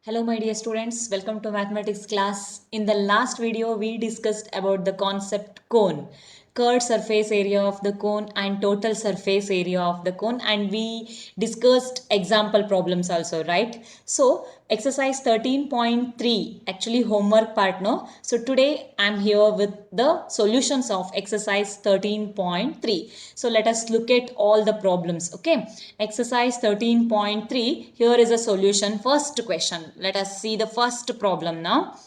Hello my dear students, welcome to mathematics class. In the last video we discussed about the concept cone, curved surface area of the cone and total surface area of the cone, and we discussed example problems also, right? So exercise 13.3 actually homework part, no? So today I am here with the solutions of exercise 13.3. So let us look at all the problems, okay? Exercise 13.3, here is a solution. First question, let us see the first problem now.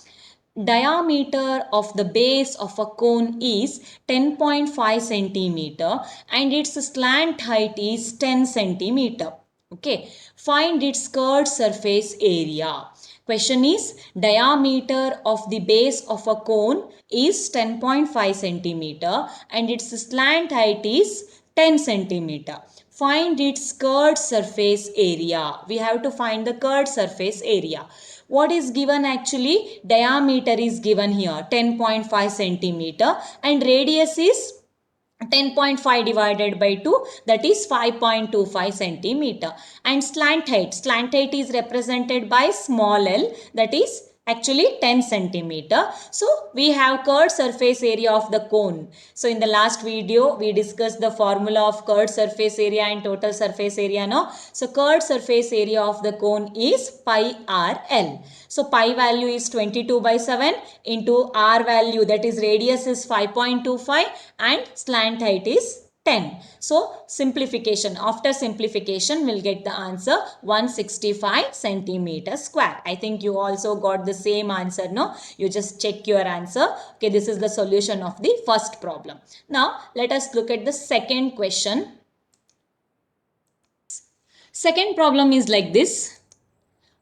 Diameter of the base of a cone is 10.5 centimeter and its slant height is 10 centimeter. Okay, find its curved surface area. Question is, diameter of the base of a cone is 10.5 centimeter and its slant height is 10 centimeter. Find its curved surface area. We have to find the curved surface area. What is given actually? Diameter is given here 10.5 centimeter and radius is 10.5 divided by 2, that is 5.25 centimeter, and slant height is represented by small l, that is actually 10 centimeter. So we have curved surface area of the cone. So in the last video we discussed the formula of curved surface area and total surface area, no? So curved surface area of the cone is pi r l. So pi value is 22 by 7 into r value, that is radius is 5.25 and slant height is 10. So simplification, after simplification we'll get the answer 165 centimeter square. I think you also got the same answer, no? You just check your answer. Okay, this is the solution of the first problem. Now let us look at the second question. Second problem is like this.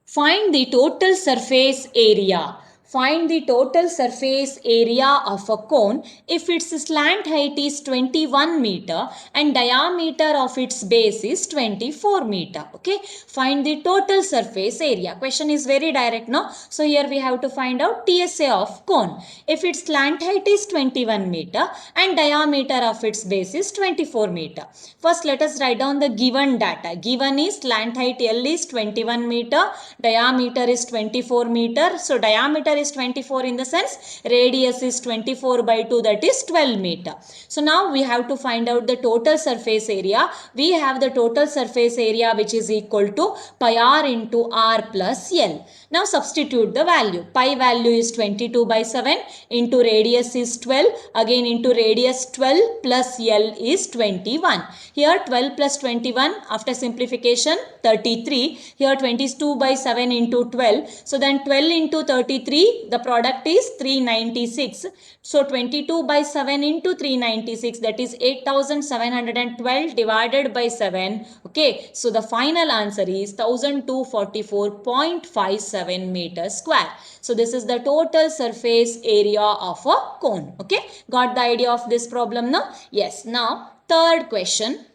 Find the total surface area. Find the total surface area of a cone if its slant height is 21 meter and diameter of its base is 24 meter. Okay. Find the total surface area. Question is very direct, no? So here we have to find out TSA of cone. If its slant height is 21 meter and diameter of its base is 24 meter. First let us write down the given data. Given is slant height L is 21 meter, diameter is 24 meter. So diameter is 24 in the sense radius is 24 by 2, that is 12 meter. So now we have to find out the total surface area. We have the total surface area which is equal to pi r into r plus L. Now substitute the value. Pi value is 22 by 7 into radius is 12, again into radius 12 plus L is 21. Here 12 plus 21 after simplification 33. Here 22 by 7 into 12. So then 12 into 33, the product is 396. So 22 by 7 into 396, that is 8712 divided by 7. Okay, so the final answer is 1244.57 meters square. So this is the total surface area of a cone. Okay, got the idea of this problem now? Yes. Now third question.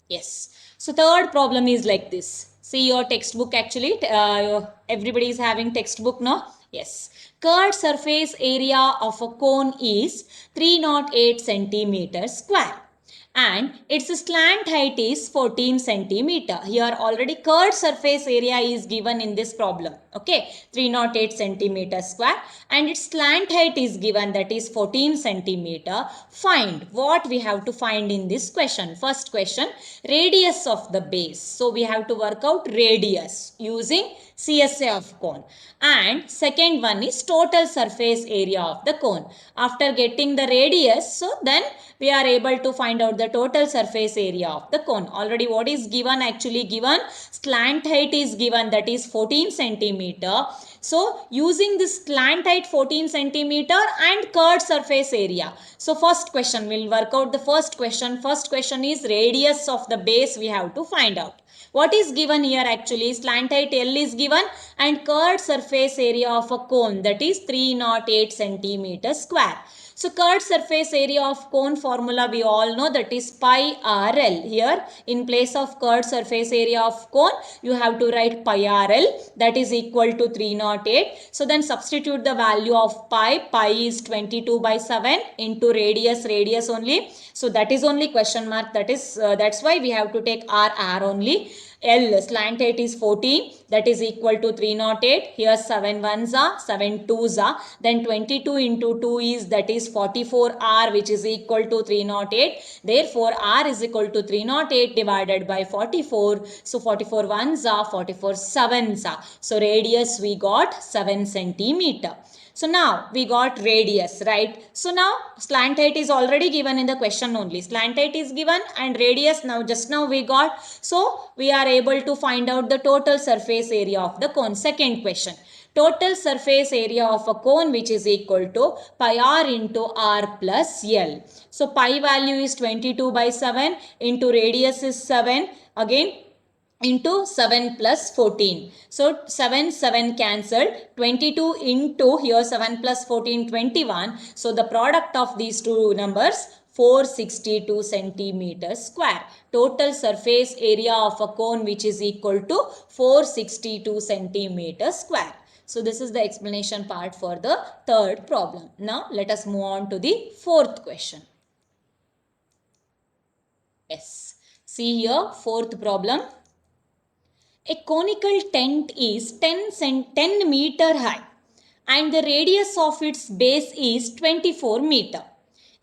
Yes. So third problem is like this. See your textbook actually. Everybody is having textbook now. Yes. Curved surface area of a cone is 308 centimeters square and its slant height is 14 centimeter. Here already curved surface area is given in this problem. Okay, 308 centimeter square and its slant height is given, that is 14 centimeter. Find what we have to find in this question. First question, radius of the base. So we have to work out radius using CSA of cone. And second one is total surface area of the cone. After getting the radius, so then we are able to find out the total surface area of the cone. Already what is given? Actually given slant height is given, that is 14 centimeter. So using this slant height 14 centimeter and curved surface area. So first question, we'll work out the first question. First question is radius of the base we have to find out. What is given here actually? Slant height L is given and curved surface area of a cone, that is 308 centimeters square. So curved surface area of cone formula we all know, that is pi RL. Here in place of curved surface area of cone you have to write pi RL, that is equal to 308. So then substitute the value of pi. Pi is 22 by 7 into radius only. So that is only question mark, that is that's why we have to take R only. L slant height is 14, that is equal to 308. Here 7 ones are, 7 twos are, then 22 into 2 is, that is 44 R, which is equal to 308. Therefore R is equal to 308 divided by 44. So 44 ones are, 44 sevens are. So radius we got 7 centimeter. So now we got radius, right? So now slant height is already given in the question only. Slant height is given and radius now just now we got. So we are able to find out the total surface area of the cone. Second question. Total surface area of a cone which is equal to pi r into r plus L. So pi value is 22 by 7 into radius is 7. Again into 7 plus 14. So 7 cancelled. 22 into here 7 plus 14 21. So the product of these two numbers 462 centimeters square. Total surface area of a cone which is equal to 462 centimeters square. So this is the explanation part for the third problem. Now let us move on to the fourth question. Yes. See here, fourth problem. A conical tent is 10 meter high and the radius of its base is 24 meter.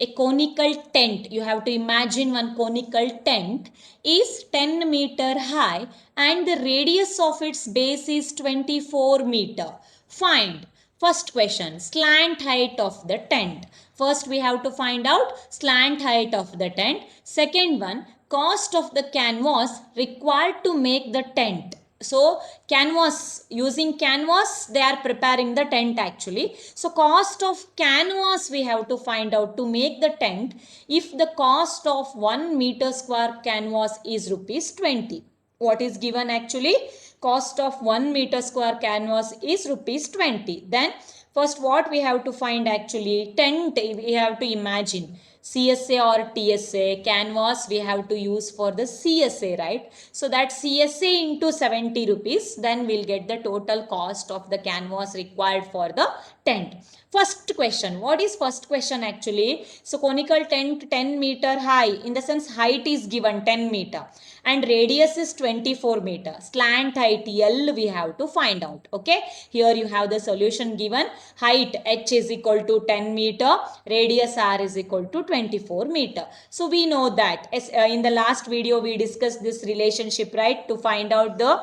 A conical tent, you have to imagine one conical tent is 10 meter high and the radius of its base is 24 meter. Find. First question, slant height of the tent. First we have to find out slant height of the tent. Second one, cost of the canvas required to make the tent. So canvas, using canvas they are preparing the tent actually. So cost of canvas we have to find out to make the tent. If the cost of 1 meter square canvas is rupees 20. What is given actually? Cost of 1 meter square canvas is rupees 20. Then first what we have to find actually? Tent we have to imagine. CSA or TSA, canvas we have to use for the CSA, right? So that CSA into 70 rupees, then we'll get the total cost of the canvas required for the tent. First question, what is first question actually? So conical tent 10 meter high, in the sense height is given 10 meter and radius is 24 meter. Slant height L we have to find out. Okay, here you have the solution given. Height h is equal to 10 meter, radius r is equal to 24 meter. So we know that in the last video we discussed this relationship, right, to find out the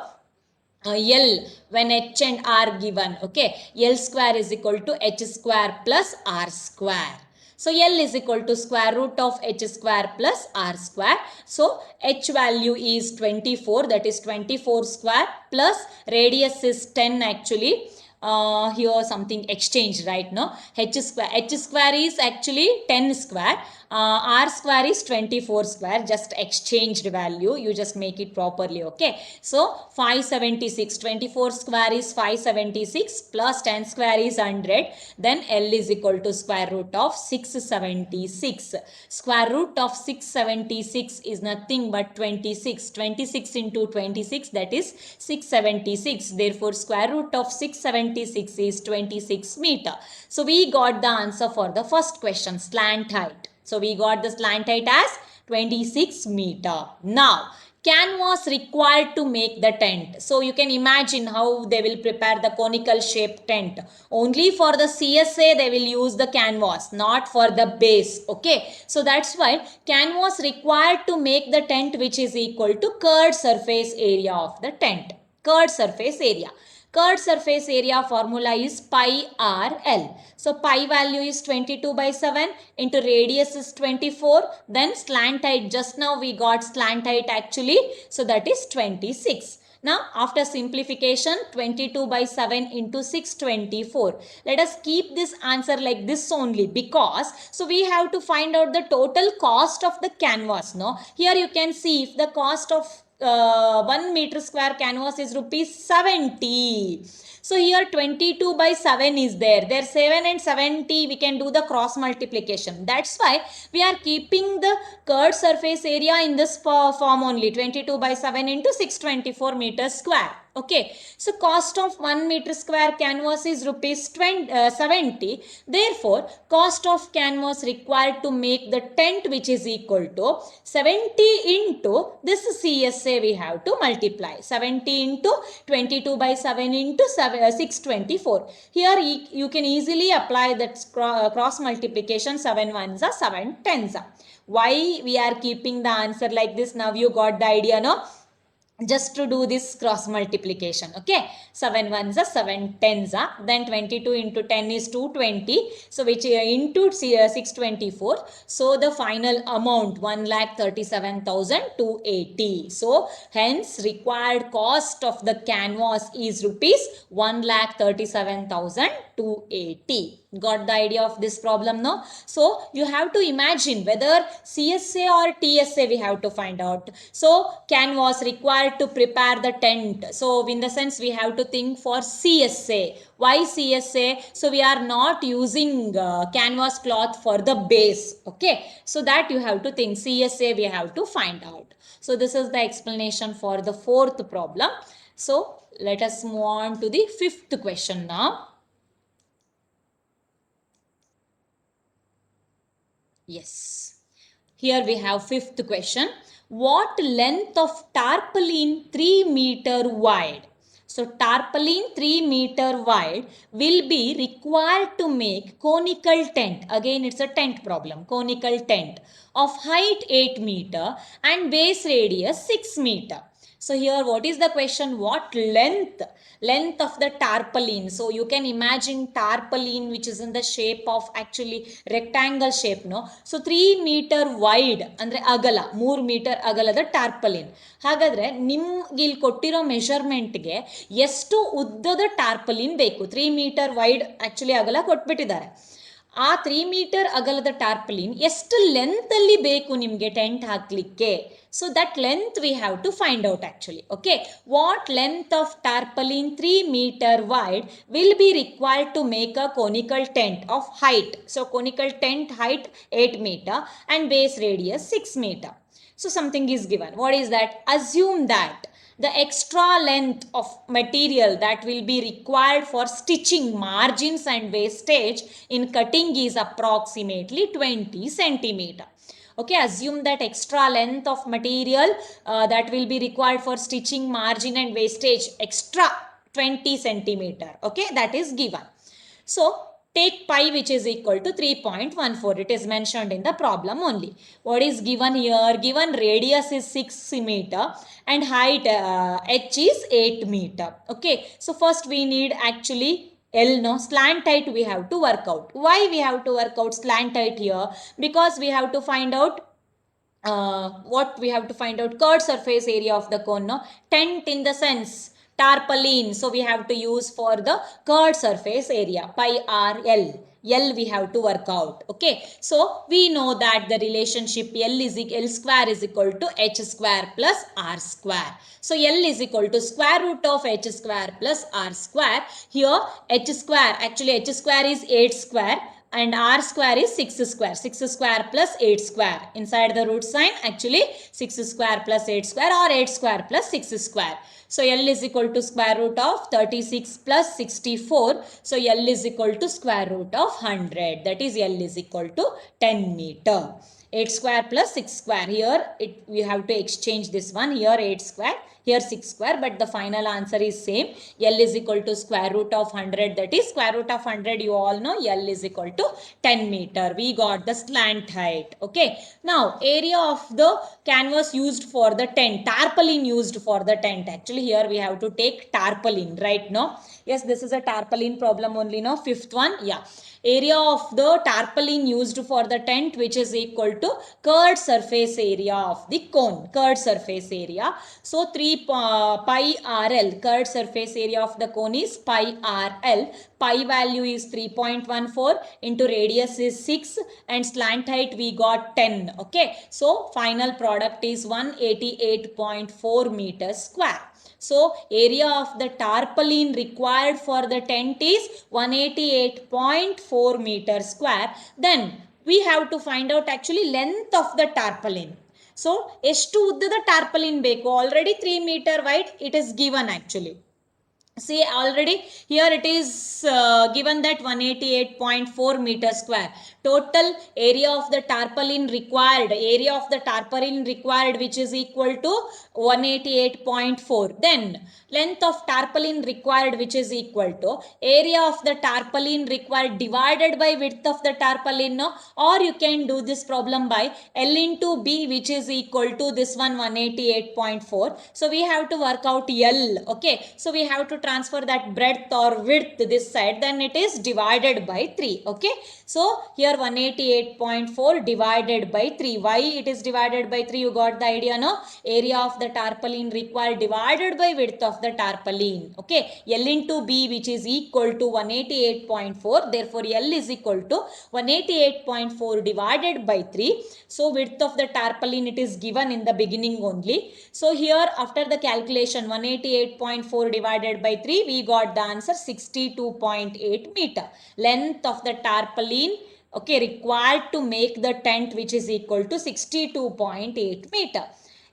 L when h and r given. Okay, L square is equal to h square plus r square. So L is equal to square root of h square plus r square. So h value is 24, that is 24 square, plus radius is 10 actually. Here something exchange right now. H square is actually 10 square. R square is 24 square, just exchanged value, you just make it properly. Okay, so 576, 24 square is 576 plus 10 square is 100, then L is equal to square root of 676. Square root of 676 is nothing but 26. 26 into 26, that is 676. Therefore square root of 676 is 26 meter. So we got the answer for the first question, slant height. So we got the slant height as 26 meter. Now canvas required to make the tent. So you can imagine how they will prepare the conical shaped tent. Only for the CSA they will use the canvas, not for the base. Okay, so that's why canvas required to make the tent, which is equal to curved surface area of the tent. Curved surface area. Curved surface area formula is pi RL. So pi value is 22 by 7 into radius is 24. Then slant height, just now we got slant height actually. So that is 26. Now after simplification, 22 by 7 into 624. Let us keep this answer like this only, because so we have to find out the total cost of the canvas. No, here you can see if the cost of 1 meter square canvas is rupees 70. So here 22 by 7 is there. There 7 and 70 we can do the cross multiplication. That's why we are keeping the curved surface area in this form only, 22 by 7 into 624 meters square. Okay, so cost of 1 meter square canvas is rupees 70. Therefore, cost of canvas required to make the tent, which is equal to 70 into this CSA we have to multiply. 70 into 22 by 7 into 624. Here you can easily apply that cross multiplication. 7 ones are 7 tens are. Why we are keeping the answer like this? Now you got the idea, no? Just to do this cross multiplication. Okay, 7 ones are 7 tens are, then 22 into 10 is 220, so which into 624, so the final amount 1,37,280. So hence required cost of the canvas is rupees 1,37,280. Got the idea of this problem now? So you have to imagine whether CSA or TSA we have to find out. So canvas required to prepare the tent. So in the sense we have to think for CSA. Why CSA? So we are not using canvas cloth for the base. Okay. So that you have to think. CSA we have to find out. So this is the explanation for the fourth problem. So let us move on to the fifth question now. Yes. Here we have fifth question. What length of tarpaulin 3 meter wide? So tarpaulin 3 meter wide will be required to make conical tent. Again it's a tent problem. Conical tent of height 8 meter and base radius 6 meter. So here what is the question? What length of the tarpaulin? So you can imagine tarpaulin which is in the shape of actually rectangle shape, no? So 3 meter wide ಅಂದ್ರೆ ಅಗಲ 3 metre ಅಗಲದ tarpaulin. ಹಾಗಾದ್ರೆ ನಿಮ್ಗೆ ಇಲ್ಲಿ ಕೊಟ್ಟಿರೋ ಮೆಷರ್ಮೆಂಟ್ಗೆ ಎಷ್ಟು ಉದ್ದದ tarpaulin ಬೇಕು? 3 ಮೀಟರ್ ವೈಡ್ ಆಕ್ಚುಲಿ ಅಗಲ ಕೊಟ್ಬಿಟ್ಟಿದ್ದಾರೆ. ಆ 3 ಮೀಟರ್ ಅಗಲದ ಟಾರ್ಪಲಿನ್ ಎಷ್ಟು ಲೆಂತ್ ಅಲ್ಲಿ ಬೇಕು ನಿಮಗೆ ಟೆಂಟ್ ಹಾಕ್ಲಿಕ್ಕೆ? So that length we have to find out actually. Okay, what length of tarpaulin 3 meter wide will be required to make a conical tent of height? So conical tent height 8 meter and base radius 6 meter. So something is given. What is that? Assume that the extra length of material that will be required for stitching margins and wastage in cutting is approximately 20 centimeter. Okay, assume that extra length of material that will be required for stitching margin and wastage extra 20 centimeter. Okay, that is given. So take pi which is equal to 3.14. It is mentioned in the problem only. What is given here? Given radius is 6 meter and height h is 8 meter. Okay, so first we need actually L, no, slant height we have to work out. Why we have to work out slant height here? Because we have to find out what we have to find out curved surface area of the cone, no? Tent in the sense tarpaulin, so we have to use for the curved surface area pi r l. L we have to work out. Okay, so we know that the relationship L square is equal to h square plus r square. So L is equal to square root of h square plus r square. Here h square, actually h square is 8 square and r square is 6 square. 6 square plus 8 square. Inside the root sign actually 6 square plus 8 square or 8 square plus 6 square. So L is equal to square root of 36 plus 64. So L is equal to square root of 100. That is L is equal to 10 meter. 8 square plus 6 square. Here we have to exchange this one. Here 8 square. Here 6 square, but the final answer is same. L is equal to square root of 100. That is square root of 100. You all know L is equal to 10 meter. We got the slant height. Okay. Now area of the canvas used for the tent. Tarpaulin used for the tent. Actually here we have to take tarpaulin, right? No. Yes, this is a tarpaulin problem only. No. Fifth one. Yeah. Area of the tarpaulin used for the tent, which is equal to curved surface area of the cone. Curved surface area. So 3 pi RL, curved surface area of the cone is pi RL. Pi value is 3.14 into radius is 6 and slant height we got 10. Okay, so final product is 188.4 meters square. So area of the tarpaulin required for the tent is 188.4 meters square. Then we have to find out actually length of the tarpaulin. So ಎಷ್ಟು ಉದ್ದದ tarpaulin ಬೇಕು, already 3 meter wide it is given actually. See, already here it is given that 188.4 meter square. Total area of the tarpaulin required, which is equal to 188.4. Then length of tarpaulin required, which is equal to area of the tarpaulin required divided by width of the tarpaulin. No? Or you can do this problem by L into B, which is equal to this one 188.4. So we have to work out L. Okay, so we have to transfer that breadth or width this side, then it is divided by 3. Okay, so here 188.4 divided by 3. Why it is divided by 3? You got the idea, no? Area of the tarpaulin required divided by width of the tarpaulin. Okay, L into B, which is equal to 188.4. Therefore L is equal to 188.4 divided by 3. So width of the tarpaulin it is given in the beginning only. So here after the calculation 188.4 divided by 3, we got the answer 62.8 meter. Length of the tarpaulin, okay, required to make the tent, which is equal to 62.8 meter.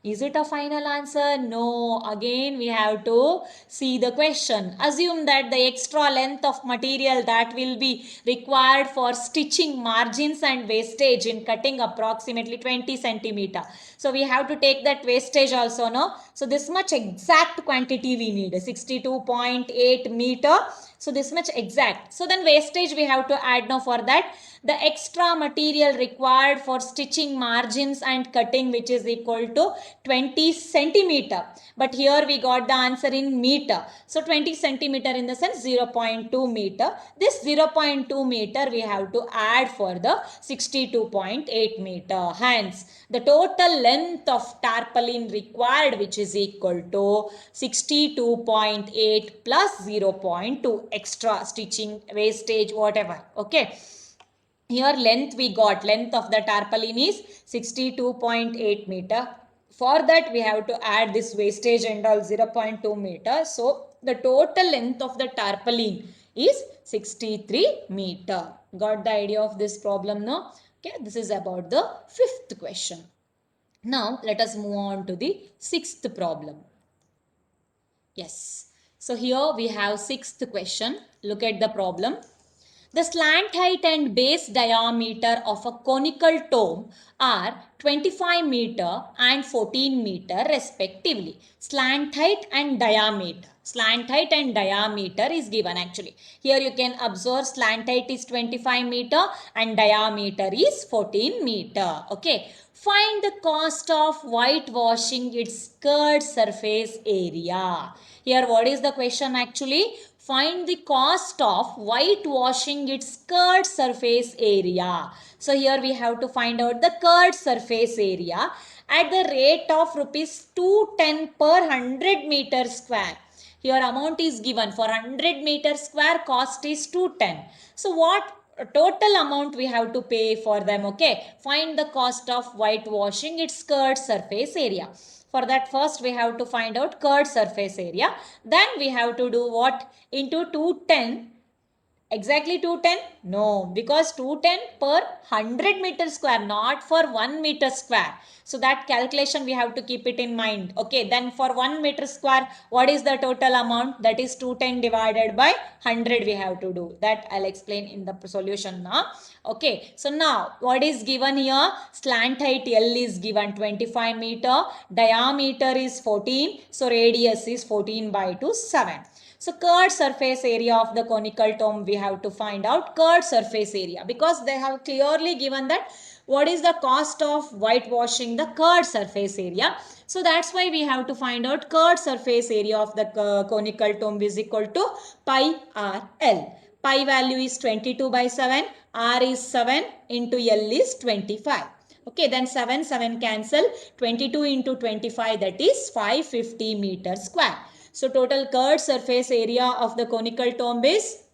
Is it a final answer? No. Again we have to see the question. Assume that the extra length of material that will be required for stitching margins and wastage in cutting approximately 20 centimeter. So we have to take that wastage also, no? So this much exact quantity we need, 62.8 meter. So this much exact. So then wastage we have to add now. For that, the extra material required for stitching margins and cutting, which is equal to 20 centimeter. But here we got the answer in meter. So 20 centimeter in the sense 0.2 meter. This 0.2 meter we have to add for the 62.8 meter. Hence, the total length of tarpaulin required, which is equal to 62.8 plus 0.2 extra stitching, wastage, whatever. Okay. Here length we got, length of the tarpaulin is 62.8 meter. For that we have to add this wastage and all 0.2 meter. So the total length of the tarpaulin is 63 meter. Got the idea of this problem now? Okay, this is about the 5th question. Now let us move on to the 6th problem. Yes. So here we have 6th question. Look at the problem. The slant height and base diameter of a conical tomb are 25 meter and 14 meter respectively. Slant height and diameter. Slant height and diameter is given actually. Here you can observe slant height is 25 meter and diameter is 14 meter. Okay. Find the cost of whitewashing its curved surface area. Here what is the question actually? Find the cost of whitewashing its curved surface area. So here we have to find out the curved surface area at the rate of rupees 210 per 100 meter square. Here amount is given for 100 meter square, cost is 210. So what total amount we have to pay for them? Okay, find the cost of whitewashing its curved surface area. For that, first we have to find out curved surface area. Then we have to do what? Into 210. Exactly 210? No, because 210 per 100 meter square, not for 1 meter square. So that calculation we have to keep it in mind. Okay, then for 1 meter square, what is the total amount? That is 210 divided by 100 we have to do. That I'll explain in the solution now. Okay, so now what is given here? Slant height L is given 25 meter, diameter is 14, so radius is 14 by 2, 7. So curved surface area of the conical tomb we have to find out curved surface area, because they have clearly given that what is the cost of whitewashing the curved surface area. So that's why we have to find out curved surface area of the conical tomb is equal to pi RL. Pi value is 22 by 7, R is 7 into L is 25. Okay, then 7 cancel. 22 into 25, that is 550 meters square. So total curved surface area of the conical tomb is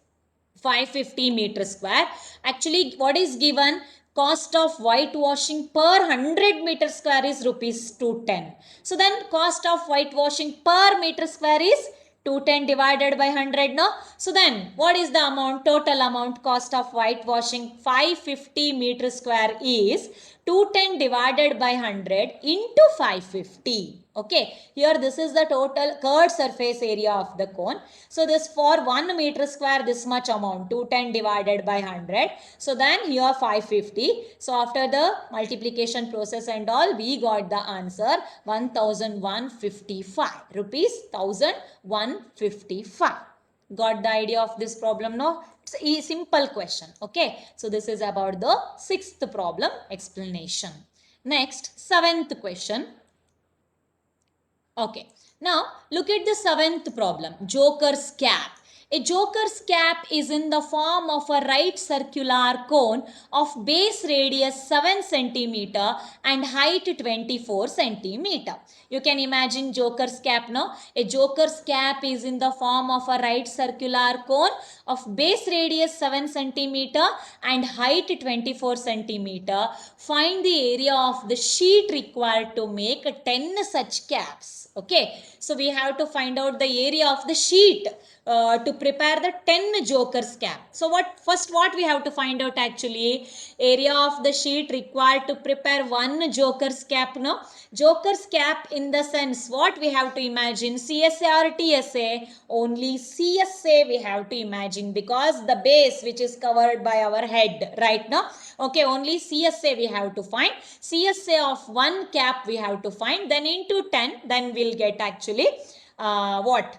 550 meters square. Actually, what is given? Cost of whitewashing per 100 meter square is rupees 210. So then cost of whitewashing per meter square is 210 divided by 100, no? So then what is the amount? Total amount cost of whitewashing 550 meter square is 210 divided by 100 into 550. Okay, here this is the total curved surface area of the cone. So this for 1 meter square, this much amount, 210 divided by 100. So then here 550. So after the multiplication process and all, we got the answer 1155 rupees, 1155. Got the idea of this problem? No, it's a simple question. Okay, so this is about the sixth problem explanation. Next, seventh question. Okay, now look at the seventh problem, joker's cap. A joker's cap is in the form of a right circular cone of base radius 7 centimeter and height 24 centimeter. You can imagine joker's cap, no? A joker's cap is in the form of a right circular cone of base radius 7 centimeter and height 24 centimeter. Find the area of the sheet required to make 10 such caps. Okay, so we have to find out the area of the sheet to prepare the 10 joker's cap. So what we have to find out? Actually, area of the sheet required to prepare one joker's cap. No, joker's cap in the sense, what we have to imagine, CSA or TSA? Only CSA we have to imagine, because the base which is covered by our head, right? Now, okay, only CSA we have to find. CSA of one cap we have to find, then into 10, then we'll get actually what?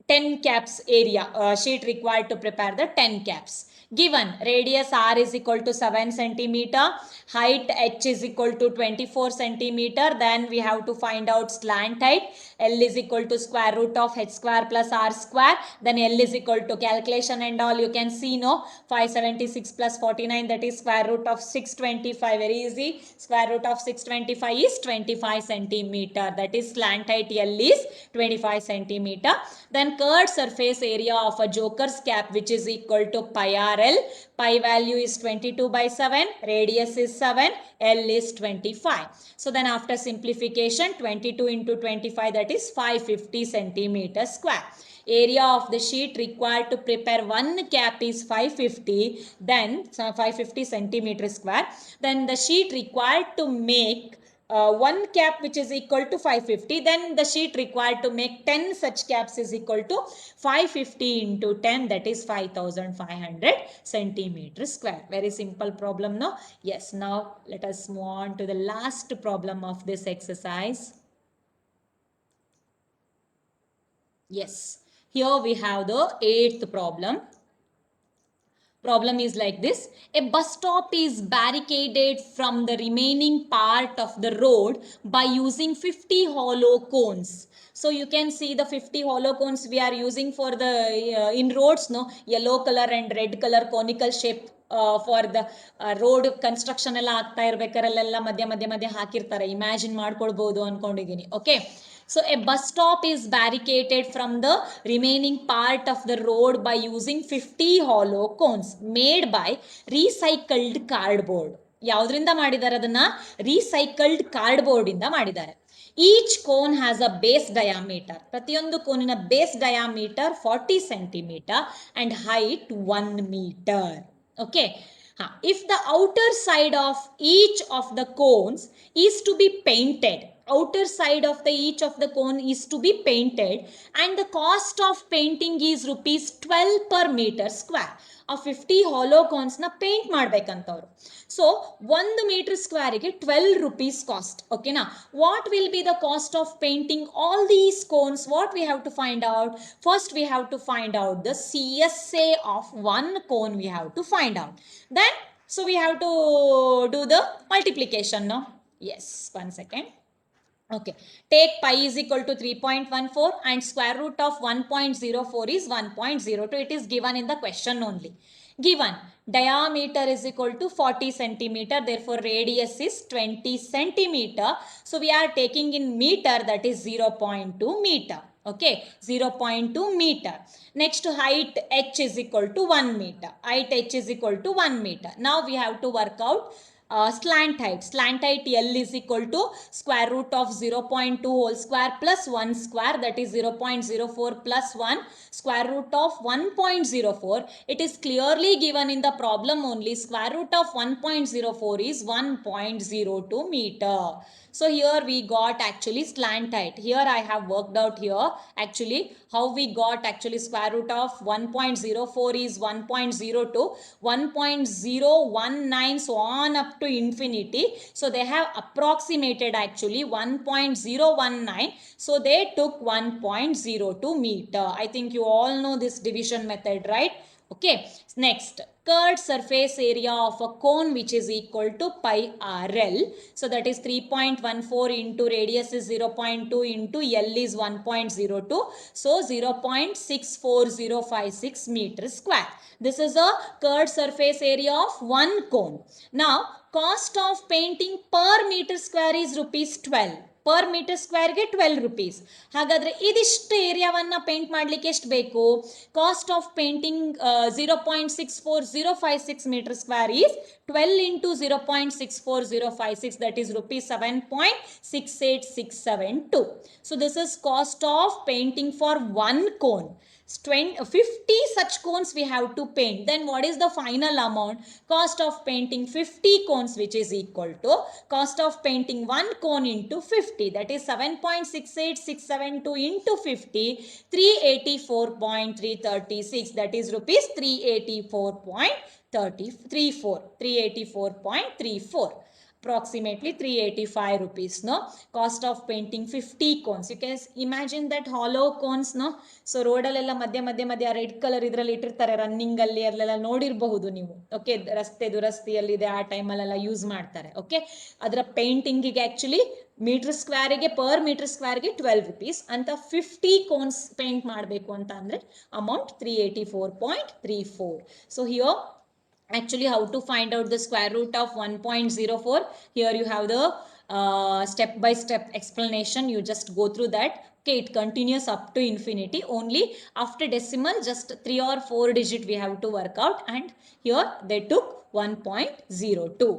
10 caps area, sheet required to prepare the 10 caps. Given radius r is equal to 7 centimeter, height h is equal to 24 centimeter, then we have to find out slant height. L is equal to square root of h square plus r square. Then L is equal to calculation and all, you can see, no? 576 plus 49, that is square root of 625. Very easy. Square root of 625 is 25 centimeter. That is slant height L is 25 centimeter. Then curved surface area of a joker's cap, which is equal to pi RL. Pi value is 22 by 7. Radius is 7. L is 25. So then after simplification, 22 into 25, that is 550 centimeter square. Area of the sheet required to prepare one cap is 550, then 550 centimeter square. Then the sheet required to make one cap which is equal to 550, then the sheet required to make 10 such caps is equal to 550 into 10, that is 5500 centimeter square. Very simple problem, no? Yes, now let us move on to the last problem of this exercise. Yes, here we have the eighth problem. Problem is like this. A bus stop is barricaded from the remaining part of the road by using 50 hollow cones. So you can see the 50 hollow cones we are using for the in roads, no? Yellow color and red color conical shape for the road construction ಎಲ್ಲ ಆಗ್ತಾ ಇರಬೇಕಾರಲ್ಲೆಲ್ಲ ಮಧ್ಯ ಹಾಕಿರ್ತಾರೆ. Imagine ಮಾಡ್ಕೊಳ್ಬಹುದು ಅನ್ಕೊಂಡಿದ್ದೀನಿ. Okay, so a bus stop is barricaded from the remaining part of the road by using 50 hollow cones made by recycled cardboard. ಯಾವುದರಿಂದ ಮಾಡಿದ್ದಾರೆ ಅದನ್ನ? Recycled cardboard ಇಂದ ಮಾಡಿದ್ದಾರೆ. Each cone has a base diameter. ಪ್ರತಿಯೊಂದು ಕೋನಿನ base diameter 40 centimeter and height 1 meter. Okay. If the outer side of each of the cones is to be painted, outer side of the each of the cone is to be painted, and the cost of painting is rupees 12 per meter square. ಆ 50 hollow cones ನ paint ಮಾಡ್ಬೇಕಂತವ್ರು. So 1 meter square ಗೆ 12 rupees cost. Okay na? What will be the cost of painting all these cones? What we have to find out? First we have to find out the CSA of one cone we have to find out. Then so we have to do the multiplication, no? Yes, one second. Okay, take pi is equal to 3.14 and square root of 1.04 is 1.02. It is given in the question only. Given diameter is equal to 40 centimeter, therefore radius is 20 centimeter. So we are taking in meter, that is 0.2 meter. Okay, 0.2 meter. Next, height h is equal to 1 meter. Height h is equal to 1 meter. Now we have to work out slant height. Slant height L is equal to square root of 0.2 whole square plus 1 square, that is 0.04 plus 1 square root of 1.04. It is clearly given in the problem only. Square root of 1.04 is 1.02 meter. So here we got actually slant height. Here I have worked out here actually how we got actually square root of 1.04 is 1.02, 1.019, so on up to infinity. So they have approximated actually 1.019. So they took 1.02 meter. I think you all know this division method, right? Okay, next, curved surface area of a cone which is equal to pi RL. So that is 3.14 into radius is 0.2 into L is 1.02. So 0.64056 meter square. This is a curved surface area of one cone. Now, cost of painting per meter square is rupees 12. Per metre ಸ್ಕ್ವೇರ್ಗೆ 12 rupees. ಹಾಗಾದರೆ ಇದಿಷ್ಟು ಏರಿಯಾವನ್ನು paint ಮಾಡಲಿಕ್ಕೆ ಎಷ್ಟು ಬೇಕು? Cost of painting 0.64056 meter square is 12 into 0.64056, that is rupees 7.68672. So this is cost of painting for one cone. 50 such cones we have to paint. Then what is the final amount? Cost of painting 50 cones, which is equal to cost of painting one cone into 50, that is 7.68672 into 50, 384.336, that is rupees 384.34, approximately 385 rupees. No, cost of painting 50 cones. You can imagine that hollow cones. No, so road ಅಲ್ಲೆಲ್ಲ ಮಧ್ಯ red colour ಇದರಲ್ಲಿ ಇಟ್ಟಿರ್ತಾರೆ, running ಅಲ್ಲಿ ಅಲ್ಲೆಲ್ಲ ನೋಡಿರಬಹುದು ನೀವು. Okay, ರಸ್ತೆ ದುರಸ್ತಿಯಲ್ಲಿದೆ ಆ ಟೈಮಲ್ಲೆಲ್ಲ ಯೂಸ್ ಮಾಡ್ತಾರೆ. ಓಕೆ, ಅದರ ಪೇಂಟಿಂಗಿಗೆ ಆಕ್ಚುಲಿ ಮೀಟರ್ ಸ್ಕ್ವೇರಿಗೆ ಪರ್ ಮೀಟರ್ ಸ್ಕ್ವೇರ್ಗೆ 12 rupees ಅಂತ 50 ಕೋನ್ಸ್ ಪೇಂಟ್ ಮಾಡಬೇಕು ಅಂತ ಅಂದರೆ amount 384.34. So here actually how to find out the square root of 1.04. Here you have the step by step explanation. You just go through that. Okay, it continues up to infinity. Only after decimal just 3 or 4 digit we have to work out, and here they took 1.02.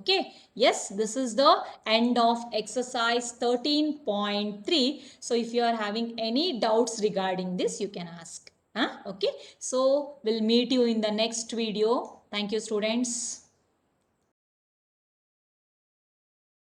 Okay, yes, this is the end of exercise 13.3. so if you are having any doubts regarding this, you can ask. Okay, so we'll meet you in the next video. Thank you, students.